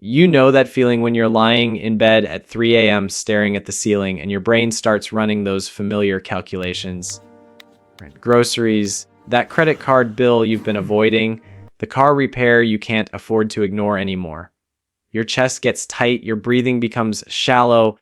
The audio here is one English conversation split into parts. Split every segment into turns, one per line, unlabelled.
You know that feeling when you're lying in bed at 3 a.m. staring at the ceiling and your brain starts running those familiar calculations. Groceries, that credit card bill you've been avoiding, the car repair you can't afford to ignore anymore. Your chest gets tight, your breathing becomes shallow,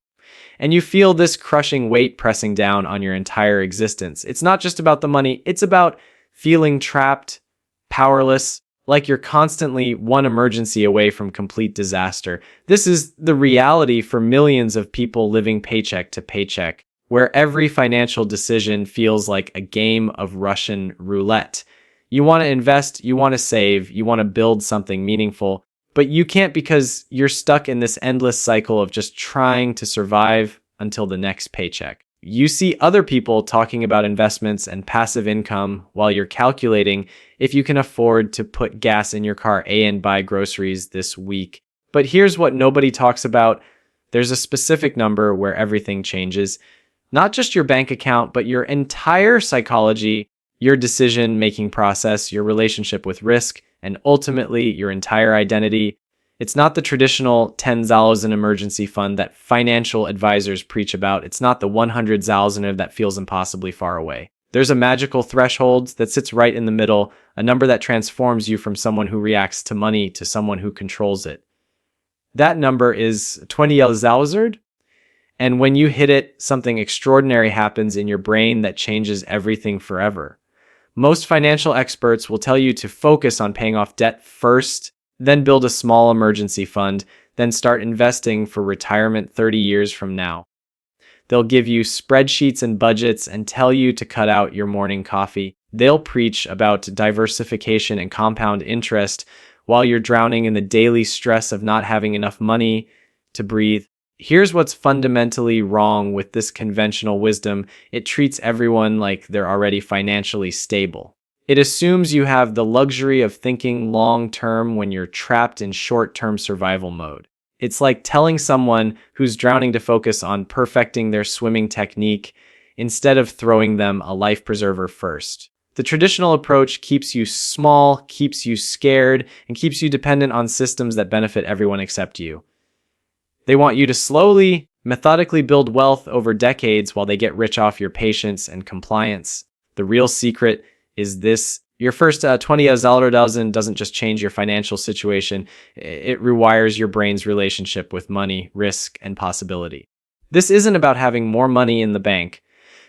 and you feel this crushing weight pressing down on your entire existence. It's not just about the money, it's about feeling trapped, powerless, like you're constantly one emergency away from complete disaster. This is the reality for millions of people living paycheck to paycheck, where every financial decision feels like a game of Russian roulette. You want to invest, you want to save, you want to build something meaningful, but you can't because you're stuck in this endless cycle of just trying to survive until the next paycheck. You see other people talking about investments and passive income while you're calculating if you can afford to put gas in your car and buy groceries this week. But here's what nobody talks about. There's a specific number where everything changes. Not just your bank account, but your entire psychology, your decision-making process, your relationship with risk, and ultimately your entire identity. It's not the traditional $10,000 emergency fund that financial advisors preach about. It's not the 100,000 that feels impossibly far away. There's a magical threshold that sits right in the middle, a number that transforms you from someone who reacts to money to someone who controls it. That number is 20,000, and when you hit it, something extraordinary happens in your brain that changes everything forever. Most financial experts will tell you to focus on paying off debt first, then build a small emergency fund, then start investing for retirement 30 years from now. They'll give you spreadsheets and budgets and tell you to cut out your morning coffee. They'll preach about diversification and compound interest while you're drowning in the daily stress of not having enough money to breathe. Here's what's fundamentally wrong with this conventional wisdom. It treats everyone like they're already financially stable. It assumes you have the luxury of thinking long-term when you're trapped in short-term survival mode. It's like telling someone who's drowning to focus on perfecting their swimming technique instead of throwing them a life preserver first. The traditional approach keeps you small, keeps you scared, and keeps you dependent on systems that benefit everyone except you. They want you to slowly, methodically build wealth over decades while they get rich off your patience and compliance. The real secret is this: your first $20,000 doesn't just change your financial situation, it rewires your brain's relationship with money, risk, and possibility. This isn't about having more money in the bank.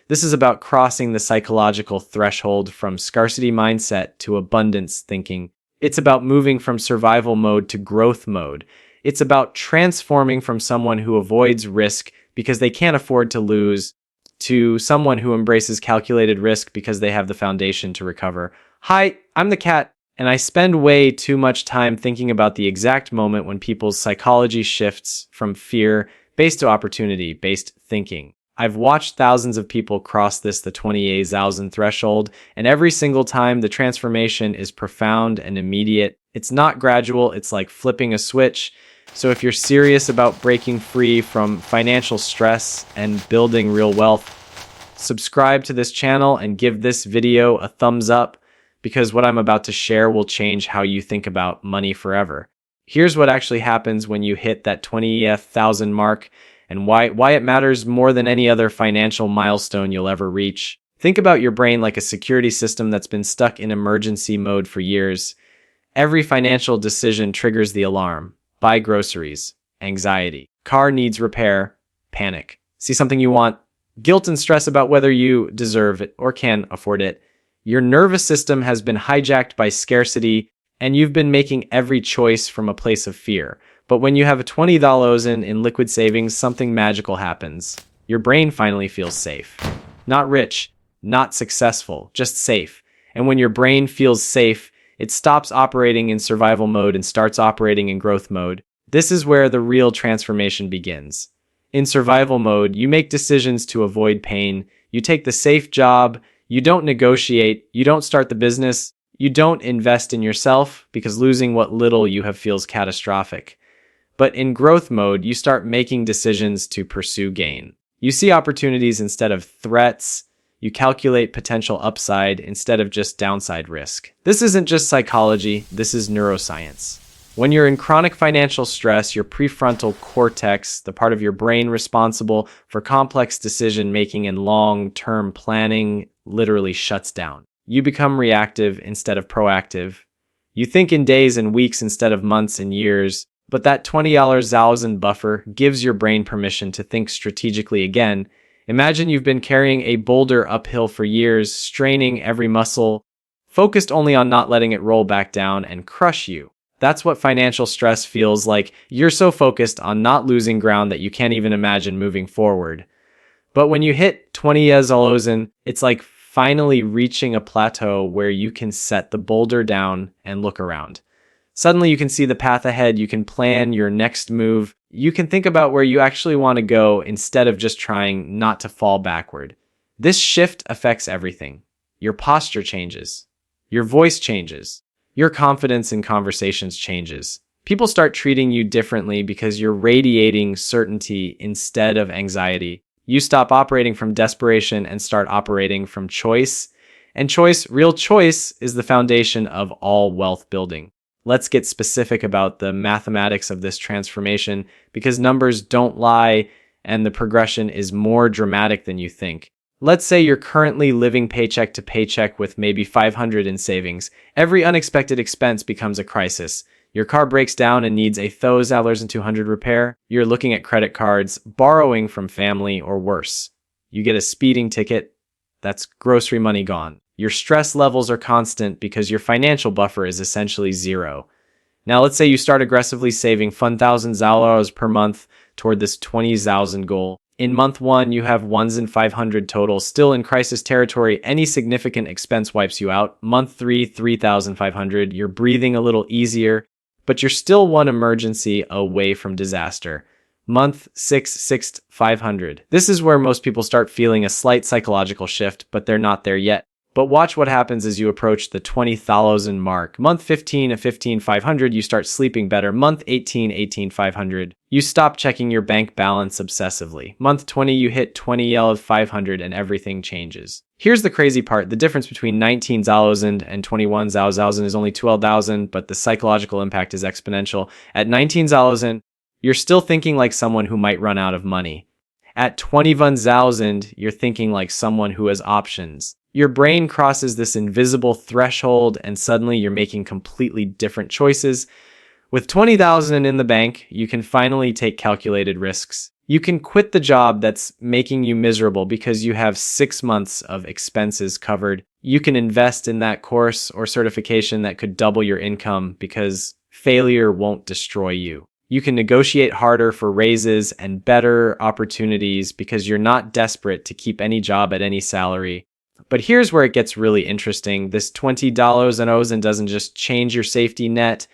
This is about crossing the psychological threshold from scarcity mindset to abundance thinking. It's about moving from survival mode to growth mode. It's about transforming from someone who avoids risk because they can't afford to lose to someone who embraces calculated risk because they have the foundation to recover. Hi, I'm the cat, and I spend way too much time thinking about the exact moment when people's psychology shifts from fear-based to opportunity-based thinking. I've watched thousands of people cross the 28,000 threshold, and every single time the transformation is profound and immediate. It's not gradual, it's like flipping a switch. So if you're serious about breaking free from financial stress and building real wealth, subscribe to this channel and give this video a thumbs up, because what I'm about to share will change how you think about money forever. Here's what actually happens when you hit that 20,000 mark and why it matters more than any other financial milestone you'll ever reach. Think about your brain like a security system that's been stuck in emergency mode for years. Every financial decision triggers the alarm. Buy groceries, anxiety. Car needs repair, panic. See something you want, guilt and stress about whether you deserve it or can afford it. Your nervous system has been hijacked by scarcity, and you've been making every choice from a place of fear. But when you have $20 in liquid savings, something magical happens. Your brain finally feels safe. Not rich, not successful, just safe. And when your brain feels safe, it stops operating in survival mode and starts operating in growth mode. This is where the real transformation begins. In survival mode, you make decisions to avoid pain. You take the safe job. You don't negotiate. You don't start the business. You don't invest in yourself because losing what little you have feels catastrophic. But in growth mode, you start making decisions to pursue gain. You see opportunities instead of threats. You calculate potential upside instead of just downside risk. This isn't just psychology, this is neuroscience. When you're in chronic financial stress, your prefrontal cortex, the part of your brain responsible for complex decision making and long-term planning, literally shuts down. You become reactive instead of proactive. You think in days and weeks instead of months and years, but that $20,000 buffer gives your brain permission to think strategically again. Imagine you've been carrying a boulder uphill for years, straining every muscle, focused only on not letting it roll back down and crush you. That's what financial stress feels like. You're so focused on not losing ground that you can't even imagine moving forward. But when you hit 20,000, it's like finally reaching a plateau where you can set the boulder down and look around. Suddenly you can see the path ahead, you can plan your next move, you can think about where you actually want to go instead of just trying not to fall backward. This shift affects everything. Your posture changes. Your voice changes. Your confidence in conversations changes. People start treating you differently because you're radiating certainty instead of anxiety. You stop operating from desperation and start operating from choice. And choice, real choice, is the foundation of all wealth building. Let's get specific about the mathematics of this transformation because numbers don't lie and the progression is more dramatic than you think. Let's say you're currently living paycheck to paycheck with maybe $500 in savings. Every unexpected expense becomes a crisis. Your car breaks down and needs a $1,200 repair. You're looking at credit cards, borrowing from family, or worse. You get a speeding ticket. That's grocery money gone. Your stress levels are constant because your financial buffer is essentially zero. Now, let's say you start aggressively saving $1,000 per month toward this 20,000 goal. In month 1, you have ones and 500 total, still in crisis territory. Any significant expense wipes you out. Month 3, 3,500. You're breathing a little easier, but you're still one emergency away from disaster. Month 6, 6,500. This is where most people start feeling a slight psychological shift, but they're not there yet. But watch what happens as you approach the 20,000 mark. Month 15 of 15,500, you start sleeping better. Month 18, 18,500, you stop checking your bank balance obsessively. Month 20, you hit 20,500 and everything changes. Here's the crazy part. The difference between 19,000 and 21,000 is only 12,000, but the psychological impact is exponential. At 19,000, you're still thinking like someone who might run out of money. At 21,000, you're thinking like someone who has options. Your brain crosses this invisible threshold and suddenly you're making completely different choices. With 20,000 in the bank, you can finally take calculated risks. You can quit the job that's making you miserable because you have 6 months of expenses covered. You can invest in that course or certification that could double your income because failure won't destroy you. You can negotiate harder for raises and better opportunities because you're not desperate to keep any job at any salary. But here's where it gets really interesting. This $20,000 doesn't just change your safety net,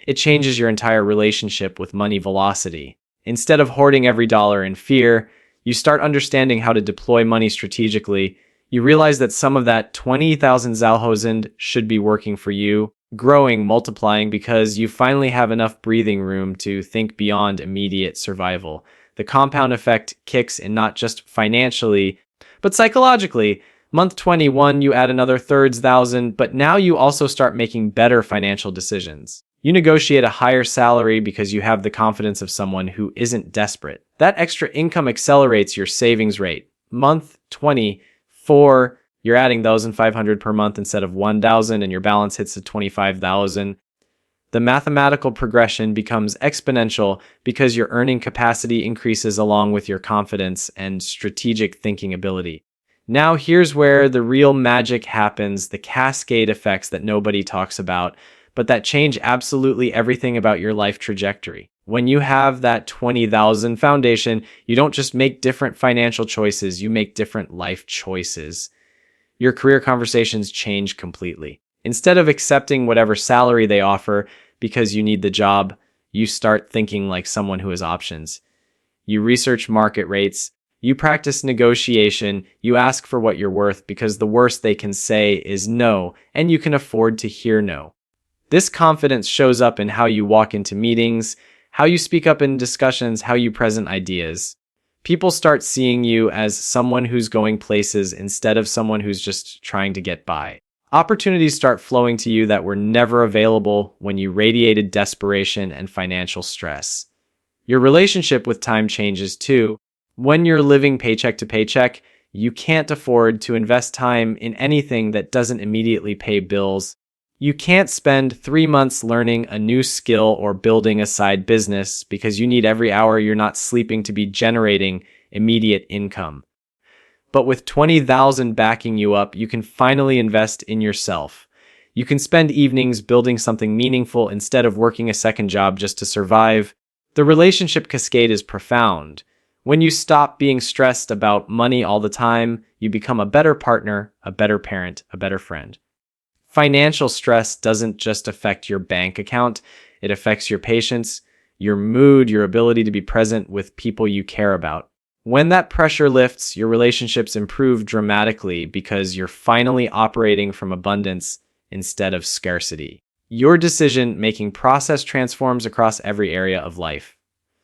it changes your entire relationship with money velocity. Instead of hoarding every dollar in fear, you start understanding how to deploy money strategically. You realize that some of that 20,000 should be working for you, growing, multiplying, because you finally have enough breathing room to think beyond immediate survival. The compound effect kicks in not just financially, but psychologically. Month 21, you add another $3,000, but now you also start making better financial decisions. You negotiate a higher salary because you have the confidence of someone who isn't desperate. That extra income accelerates your savings rate. Month 24, you're adding 1,500 per month instead of 1,000 and your balance hits to 25,000. The mathematical progression becomes exponential because your earning capacity increases along with your confidence and strategic thinking ability. Now here's where the real magic happens, the cascade effects that nobody talks about, but that change absolutely everything about your life trajectory. When you have that 20,000 foundation, you don't just make different financial choices, you make different life choices. Your career conversations change completely. Instead of accepting whatever salary they offer because you need the job, you start thinking like someone who has options. You research market rates. You practice negotiation, you ask for what you're worth because the worst they can say is no, and you can afford to hear no. This confidence shows up in how you walk into meetings, how you speak up in discussions, how you present ideas. People start seeing you as someone who's going places instead of someone who's just trying to get by. Opportunities start flowing to you that were never available when you radiated desperation and financial stress. Your relationship with time changes too. When you're living paycheck to paycheck, you can't afford to invest time in anything that doesn't immediately pay bills. You can't spend 3 months learning a new skill or building a side business because you need every hour you're not sleeping to be generating immediate income. But with 20,000 backing you up, you can finally invest in yourself. You can spend evenings building something meaningful instead of working a second job just to survive. The relationship cascade is profound. When you stop being stressed about money all the time, you become a better partner, a better parent, a better friend. Financial stress doesn't just affect your bank account, it affects your patience, your mood, your ability to be present with people you care about. When that pressure lifts, your relationships improve dramatically because you're finally operating from abundance instead of scarcity. Your decision-making process transforms across every area of life.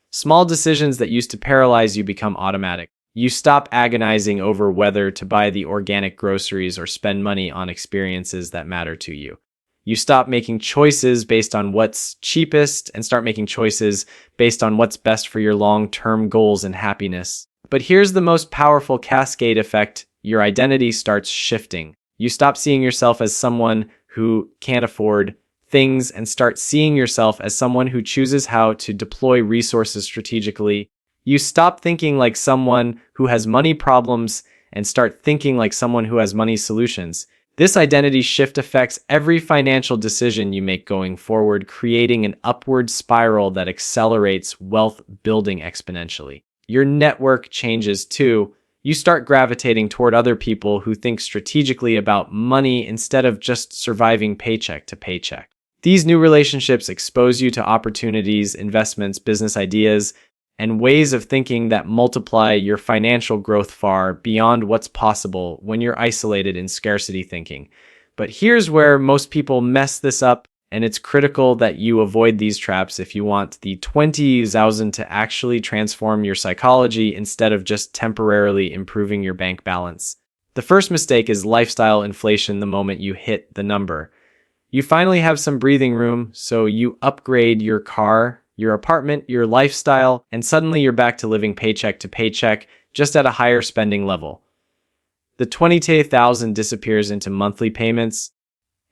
Small decisions that used to paralyze you become automatic. You stop agonizing over whether to buy the organic groceries or spend money on experiences that matter to you. You stop making choices based on what's cheapest and start making choices based on what's best for your long-term goals and happiness. But here's the most powerful cascade effect. Your identity starts shifting. You stop seeing yourself as someone who can't afford things and start seeing yourself as someone who chooses how to deploy resources strategically. You stop thinking like someone who has money problems and start thinking like someone who has money solutions. This identity shift affects every financial decision you make going forward, creating an upward spiral that accelerates wealth building exponentially. Your network changes too. You start gravitating toward other people who think strategically about money instead of just surviving paycheck to paycheck. These new relationships expose you to opportunities, investments, business ideas, and ways of thinking that multiply your financial growth far beyond what's possible when you're isolated in scarcity thinking. But here's where most people mess this up, and it's critical that you avoid these traps if you want the 20,000 to actually transform your psychology instead of just temporarily improving your bank balance. The first mistake is lifestyle inflation the moment you hit the number. You finally have some breathing room, so you upgrade your car, your apartment, your lifestyle, and suddenly you're back to living paycheck to paycheck, just at a higher spending level. The 20,000 disappears into monthly payments,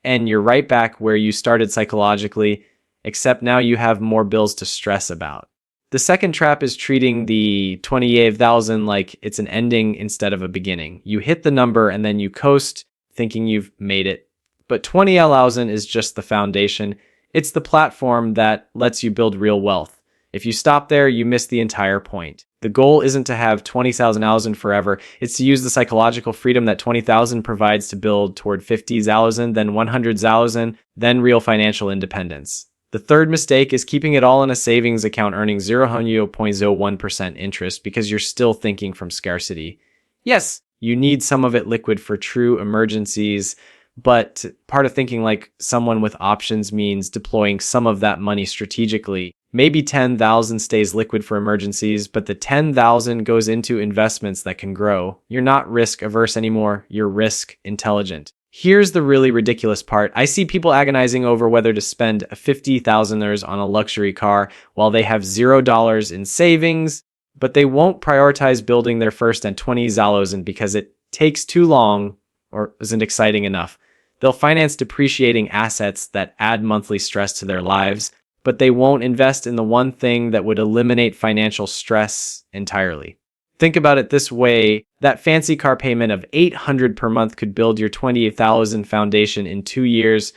and you're right back where you started psychologically, except now you have more bills to stress about. The second trap is treating the 28,000 like it's an ending instead of a beginning. You hit the number and then you coast, thinking you've made it. But 20,000 is just the foundation. It's the platform that lets you build real wealth. If you stop there, you miss the entire point. The goal isn't to have 20,000 forever. It's to use the psychological freedom that 20,000 provides to build toward 50,000, then 100,000, then real financial independence. The third mistake is keeping it all in a savings account earning 0.01% interest because you're still thinking from scarcity. Yes, you need some of it liquid for true emergencies, but part of thinking like someone with options means deploying some of that money strategically. Maybe 10,000 stays liquid for emergencies, but the 10,000 goes into investments that can grow. You're not risk averse anymore, you're risk intelligent. Here's the really ridiculous part. I see people agonizing over whether to spend $50,000 on a luxury car while they have $0 in savings, but they won't prioritize building their first and 20,000 because it takes too long or isn't exciting enough. They'll finance depreciating assets that add monthly stress to their lives, but they won't invest in the one thing that would eliminate financial stress entirely. Think about it this way, that fancy car payment of $800 per month could build your 20,000 foundation in 2 years,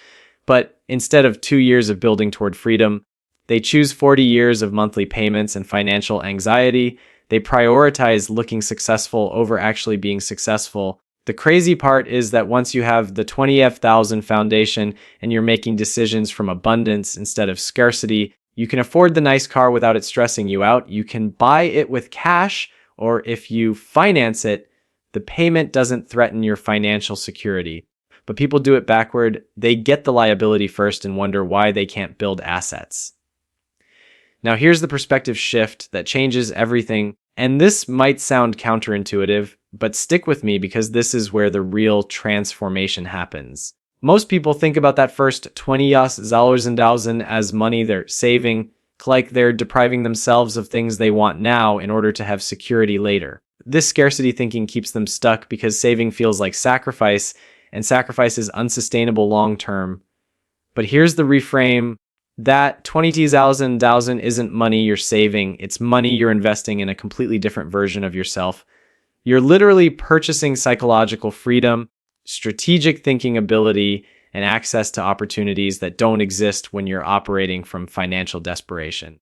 but instead of 2 years of building toward freedom, they choose 40 years of monthly payments and financial anxiety. They prioritize looking successful over actually being successful. The crazy part is that once you have the 20,000 foundation and you're making decisions from abundance instead of scarcity, you can afford the nice car without it stressing you out. You can buy it with cash, or if you finance it, the payment doesn't threaten your financial security. But people do it backward. They get the liability first and wonder why they can't build assets. Now here's the perspective shift that changes everything. And this might sound counterintuitive, but stick with me because this is where the real transformation happens. Most people think about that first $20,000 as money they're saving, like they're depriving themselves of things they want now in order to have security later. This scarcity thinking keeps them stuck because saving feels like sacrifice, and sacrifice is unsustainable long term. But here's the reframe. That 20,000 isn't money you're saving, it's money you're investing in a completely different version of yourself. You're literally purchasing psychological freedom, strategic thinking ability, and access to opportunities that don't exist when you're operating from financial desperation.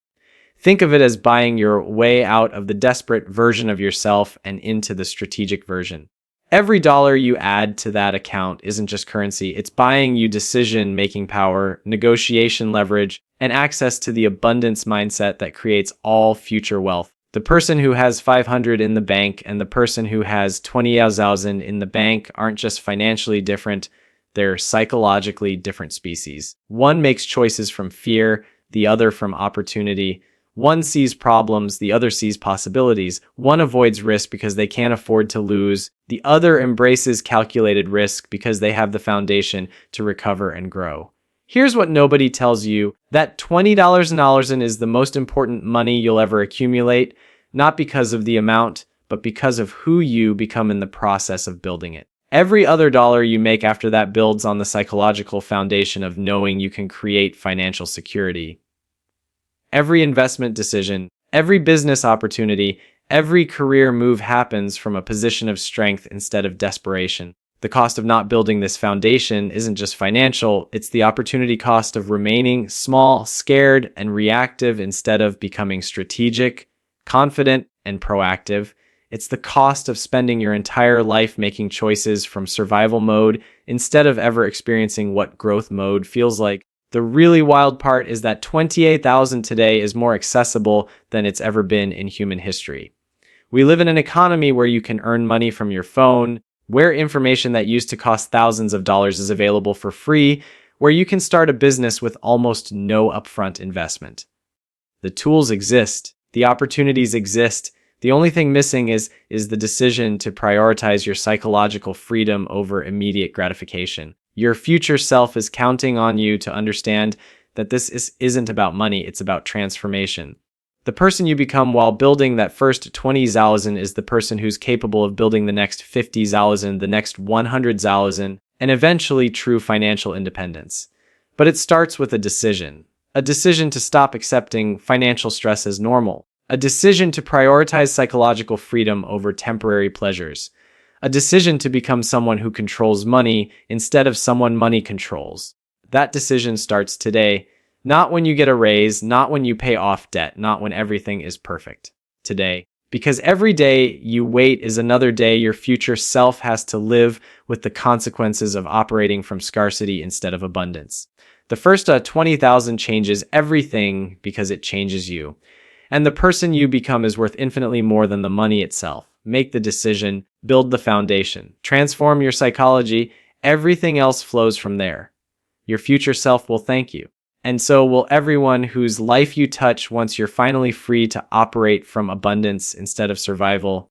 Think of it as buying your way out of the desperate version of yourself and into the strategic version. Every dollar you add to that account isn't just currency, it's buying you decision-making power, negotiation leverage, and access to the abundance mindset that creates all future wealth. The person who has 500 in the bank and the person who has 20,000 in the bank aren't just financially different, they're psychologically different species. One makes choices from fear, the other from opportunity. One sees problems, the other sees possibilities. One avoids risk because they can't afford to lose. The other embraces calculated risk because they have the foundation to recover and grow. Here's what nobody tells you. That $20 is the most important money you'll ever accumulate, not because of the amount, but because of who you become in the process of building it. Every other dollar you make after that builds on the psychological foundation of knowing you can create financial security. Every investment decision, every business opportunity, every career move happens from a position of strength instead of desperation. The cost of not building this foundation isn't just financial, it's the opportunity cost of remaining small, scared, and reactive instead of becoming strategic, confident, and proactive. It's the cost of spending your entire life making choices from survival mode instead of ever experiencing what growth mode feels like. The really wild part is that 28,000 today is more accessible than it's ever been in human history. We live in an economy where you can earn money from your phone, where information that used to cost thousands of dollars is available for free, where you can start a business with almost no upfront investment. The tools exist, the opportunities exist. The only thing missing is the decision to prioritize your psychological freedom over immediate gratification. Your future self is counting on you to understand that this isn't about money, it's about transformation. The person you become while building that first 20,000 is the person who's capable of building the next 50,000, the next 100,000, and eventually true financial independence. But it starts with a decision to stop accepting financial stress as normal, a decision to prioritize psychological freedom over temporary pleasures, a decision to become someone who controls money instead of someone money controls. That decision starts today, not when you get a raise, not when you pay off debt, not when everything is perfect. Today. Because every day you wait is another day your future self has to live with the consequences of operating from scarcity instead of abundance. The first 20,000 changes everything because it changes you. And the person you become is worth infinitely more than the money itself. Make the decision, build the foundation, transform your psychology, everything else flows from there. Your future self will thank you. And so will everyone whose life you touch once you're finally free to operate from abundance instead of survival.